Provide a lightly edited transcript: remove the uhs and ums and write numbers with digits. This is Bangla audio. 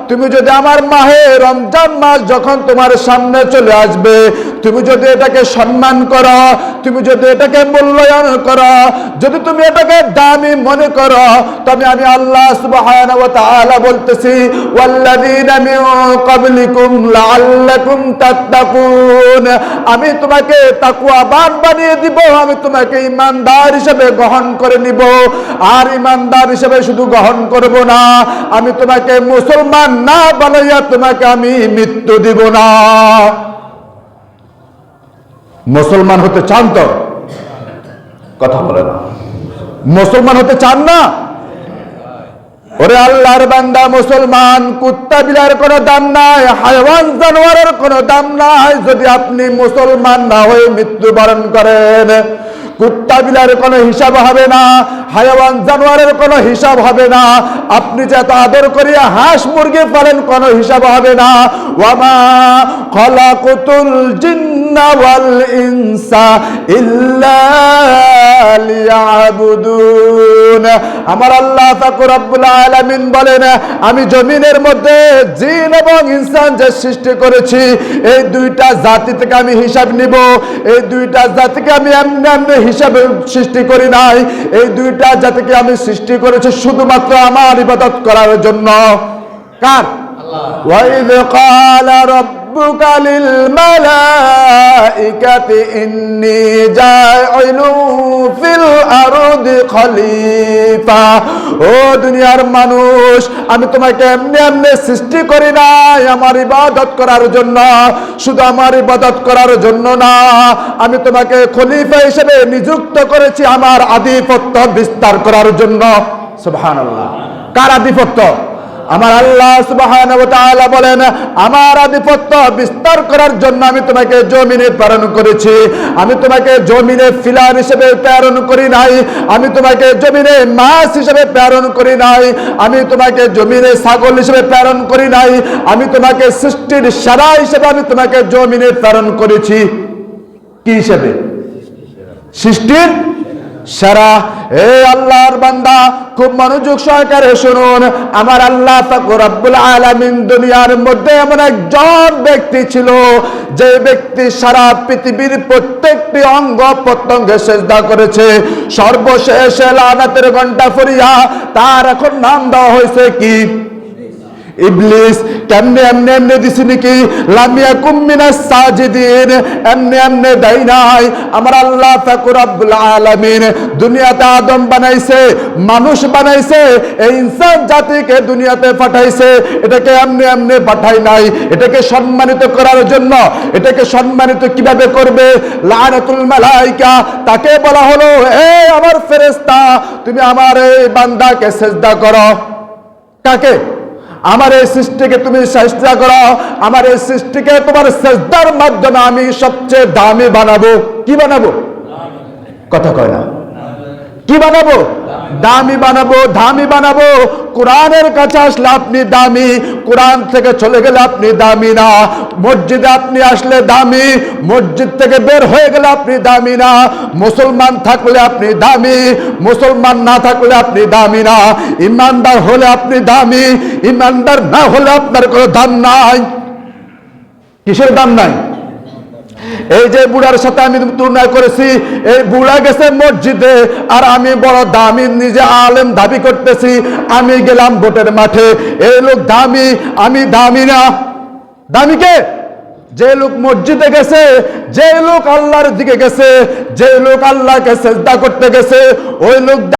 তুমি যদি আমার মাহে রমজান মাস যখন তোমার সামনে চলে আসবে, তুমি যদি এটাকে সম্মান করো, তুমি যদি এটাকে মূল্যায়ন করো, যদি তুমি এটাকে দামি মনে করো, তবে আমি আল্লাহ সুবহানাহু ওয়া তাআলা বলতেছি, ওয়াল্লাযীনা মিন ক্বাবলিকুম লাআল্লাকুম তাত্তাকুন, আমি তোমাকে তাকওয়াবান বানিয়ে দিব, আমি তোমাকে ঈমানদার হিসেবে গ্রহণ করে নিব। আর ঈমানদার হিসেবে শুধু গ্রহণ করব না, আমি তোমাকে মুসলমান না বানাইয়া তোমাকে আমি মৃত্যু দিব না। মুসলমান হতে চান তো? কথা বলে না। মুসলমান হতে চান না? ওরে আল্লাহর বান্দা মুসলমান, কুত্তা বিলার কোনো দাম নাই, হায়াওয়ান জানোয়ারের কোনো দাম নাই যদি আপনি মুসলমান না হয়ে মৃত্যুবরণ করেন। কুত্তা বিলার কোনো হিসাব হবে না, হায়াওয়ান জানোয়ারের কোনো হিসাব হবে না। আপনি যে এত আদর করিয়া হাঁস মুরগি পালেন, কোনো হিসাব হবে না। ওয়ামা খালাকুতুল জিন্না ওয়াল ইনসা ইল্লা লিয়াবুদুন। আমার আল্লাহ পাক রব্বুল আলামিন বলেন, আমি জমিনের মধ্যে জিন এবং ইনসান যে সৃষ্টি করেছি, এই দুইটা জাতি থেকে আমি হিসাব নিব। এই দুইটা জাতিকে আমি এমনি এমনি হিসাবে সৃষ্টি করি নাই। এই দুইটা জাতিকে আমি সৃষ্টি করেছি শুধুমাত্র আমার ইবাদত করার জন্য। কার? আল্লাহ। ওয়াইদ ক্বালা রাব্বুকা লিল মালাইকাতি ইন্নী জাইলুন ফিল আরদি খলিফা। ও দুনিয়ার মানুষ, আমি তোমাকে এমনি এমনি সৃষ্টি করি নাই আমার ইবাদত করার জন্য, শুধু আমার ইবাদত করার জন্য না, আমি তোমাকে খলিফা হিসেবে নিযুক্ত করেছি আমার আধিপত্য বিস্তার করার জন্য। সুবহানাল্লাহ। কার আধিপত্য? আমার আল্লাহ সুবহানাহু ওয়া তাআলা বলেন, আমার আধিপত্য বিস্তার করার জন্য আমি তোমাকে জমিনে প্রেরণ করেছি। আমি তোমাকে জমিনে ফিলার হিসেবে প্রেরণ করি নাই, আমি তোমাকে জমিনে মাছ হিসেবে প্রেরণ করি নাই, আমি তোমাকে জমিনে ছাগল হিসেবে প্রেরণ করি নাই, আমি তোমাকে সৃষ্টির সেরা হিসেবে আমি তোমাকে জমিনে প্রেরণ করেছি। কি হিসেবে? সৃষ্টির সেরা। হে আল্লাহর বান্দা, খুব মনোযোগ সহকারে শুনুন। আমার আল্লাহ পাক রব্বুল আলামিন দুনিয়ার মধ্যে এমন একজন ব্যক্তি ছিল, যে ব্যক্তি সারা পৃথিবীর প্রত্যেকটি অঙ্গ প্রত্যঙ্গে সিজদা করেছে। সর্বশেষ লানাতের ঘন্টা ফুরিয়া তার এখন নাম দেওয়া হয়েছে কি? ইবলিস। কেমনে এমনি এমনি দিছি নাকি? লাম ইয়াকুম মিনাস সাজিদিন। এমনি এমনি দেই নাই। আমার আল্লাহ পাক রব্বুল আলামিন দুনিয়াতে আদম বানাইছে, মানুষ বানাইছে, এই ইনসান জাতিকে দুনিয়াতে পাঠাইছে। এটাকে এমনি এমনি পাঠাই নাই, এটাকে সম্মানিত করার জন্য। এটাকে সম্মানিত কিভাবে করবে? লানাতুল মালাইকা। তাকে বলা হলো, হে আমার ফেরেশতা, তুমি আমার এই বান্দাকে সিজদা করো। কাকে? আমার এই সৃষ্টিকে তুমি সিজদা করো। আমার এই সৃষ্টিকে তোমার সিজদার মাধ্যমে আমি সবচেয়ে দামি বানাবো। কি বানাবো? কথা কয় না। কি বানাবো? দামি বানাবো, দামি বানাবো। কোরআনের কাছে আসলে আপনি দামি, কোরআন থেকে চলে গেলে আপনি দামি না। মসজিদে আপনি আসলে দামি, মসজিদ থেকে বের হয়ে গেলে আপনি দামি না। মুসলমান থাকলে আপনি দামি, মুসলমান না থাকলে আপনি দামি না। ইমানদার হলে আপনি দামি, ইমানদার না হলে আপনার কোনো দাম নাই। কিসের দাম নাই? এই যে বুড়ার সাথে আমি তুলনা করেছি, এই বুড়া গেছে মসজিদে আর আমি বড় দামি, নিজে আলেম দাবি করতেছি। আমি গেলাম ভোটের মাঠে, এই লোক দামি, আমি দামি না। দামি কে? যে লোক মসজিদে গেছে, যে লোক আল্লাহর দিকে গেছে, যে লোক আল্লাহকে সিজদা করতে গেছে, ওই লোক